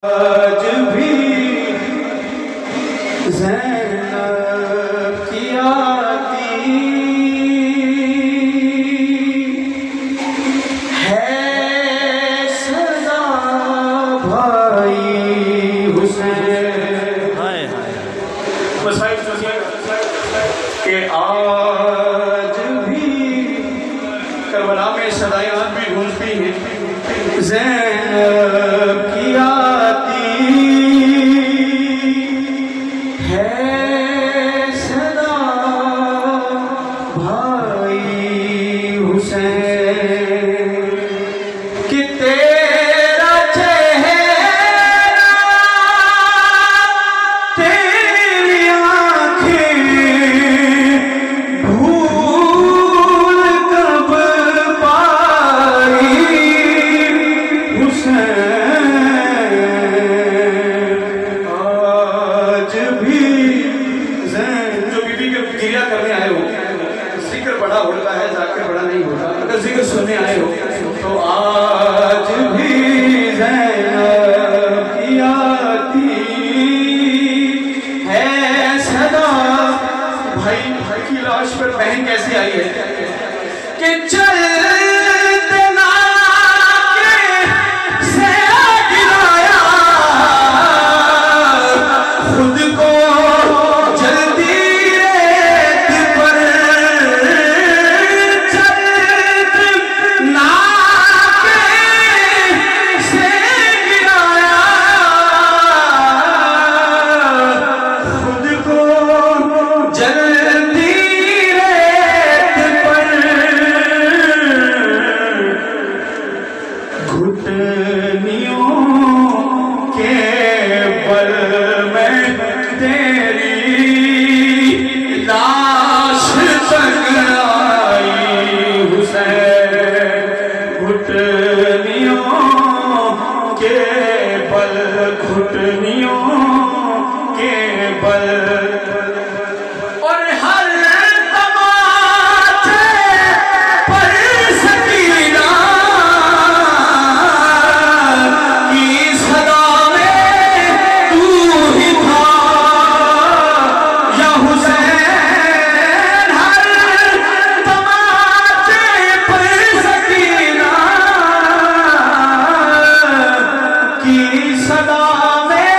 आज भी ज़ैनब की आती है सदा भाई हुसैन। मसाइल के आज भी करबला में सदाएं भी गूंजती हैं। ज़ैनब की आती है सदा भाई हुसैन कि तेरा चेहरा तेरी आँखें भूल कब पाई आज भी जो बीबी के गिरिया करने आए हो, जिक्र बड़ा होता है, जाकिर बड़ा नहीं होता। अगर जिक्र सुनने आए हो तो आज भी ज़ैनब की आती है सदा भाई। भाई की लाश पर बहन कैसे आई है कि चल सदा में